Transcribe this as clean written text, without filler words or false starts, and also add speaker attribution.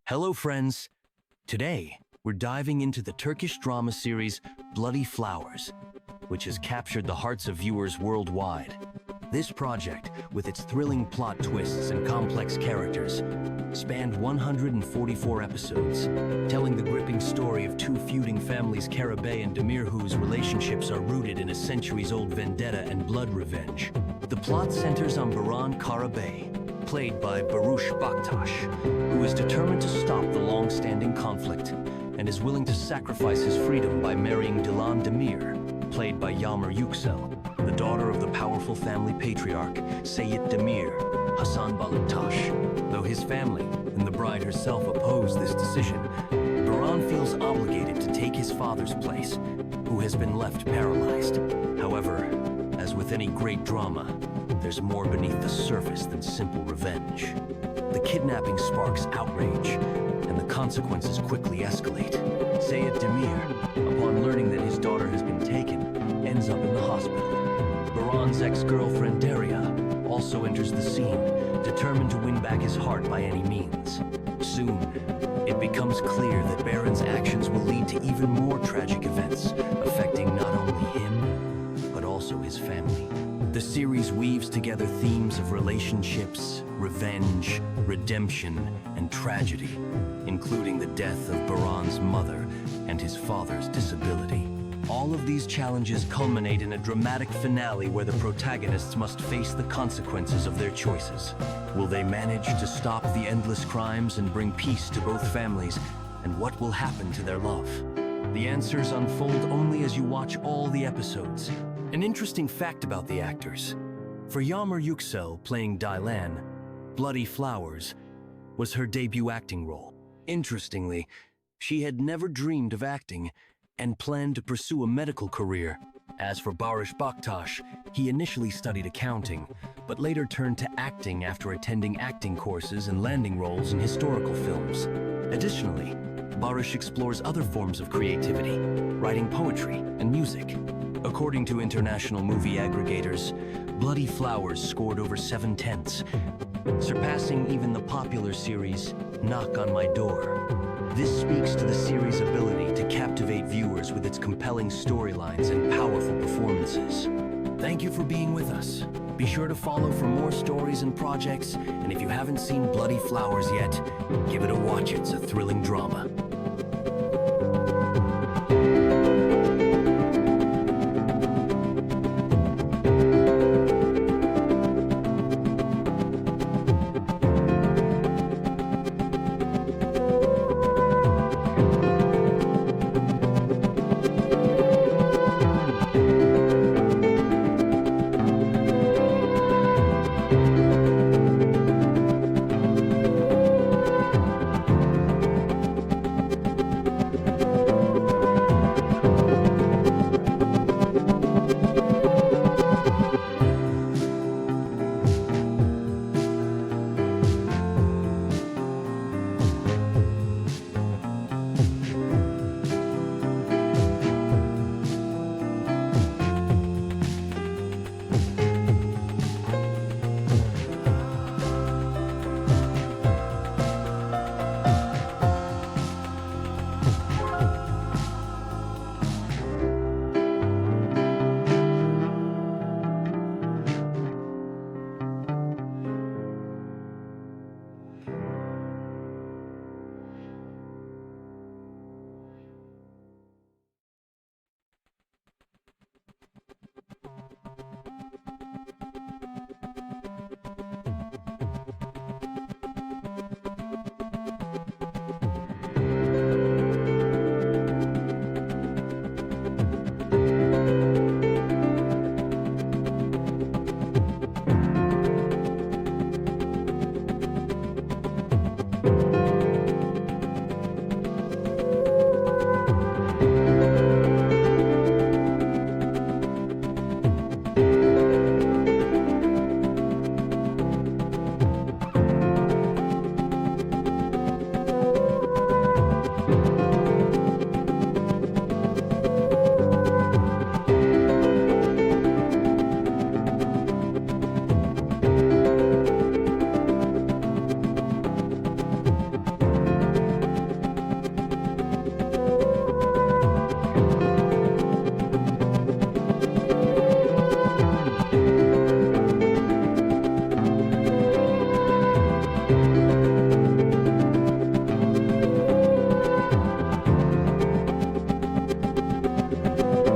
Speaker 1: Hello friends! Today, we're diving into the Turkish drama series Bloody Flowers, which has captured the hearts of viewers worldwide. This project, with its thrilling plot twists and complex characters, spanned 144 episodes, telling the gripping story of two feuding families, Karabey and Demir, whose relationships are rooted in a centuries-old vendetta and blood revenge. The plot centers on Baran Karabey, played by Barıs Baktas, who is determined to stop the long-standing conflict and is willing to sacrifice his freedom by marrying Dilan Demir, played by Yagmur Yuksel, the daughter of the powerful family patriarch Seyit Demir, Hasan Baktas. Though his family and the bride herself oppose this decision, Baran feels obligated to take his father's place, who has been left paralyzed. However, as with any great drama, there's more beneath the surface than simple revenge. The kidnapping sparks outrage, and the consequences quickly escalate. Seyit Demir, upon learning that his daughter has been taken, ends up in the hospital. Baran's ex-girlfriend Daria also enters the scene, determined to win back his heart by any means. Soon, it becomes clear that Baran's actions will lead to even more tragic events, affecting not only him, but also his family. The series weaves together themes of relationships, revenge, redemption, and tragedy, including the death of Baran's mother and his father's disability. All of these challenges culminate in a dramatic finale where the protagonists must face the consequences of their choices. Will they manage to stop the endless crimes and bring peace to both families? And what will happen to their love? The answers unfold only as you watch all the episodes. An interesting fact about the actors: for Yagmur Yuksel playing Dilan, Bloody Flowers was her debut acting role. Interestingly, she had never dreamed of acting and planned to pursue a medical career. As for Barıs Baktas, he initially studied accounting, but later turned to acting after attending acting courses and landing roles in historical films. Additionally, Barıs explores other forms of creativity, writing poetry and music. According to international movie aggregators, Bloody Flowers scored over 7/10, surpassing even the popular series Knock on My Door. This speaks to the series' ability to captivate viewers with its compelling storylines and powerful performances. Thank you for being with us. Be sure to follow for more stories and projects, and if you haven't seen Bloody Flowers yet, give it a watch. It's a thrilling drama.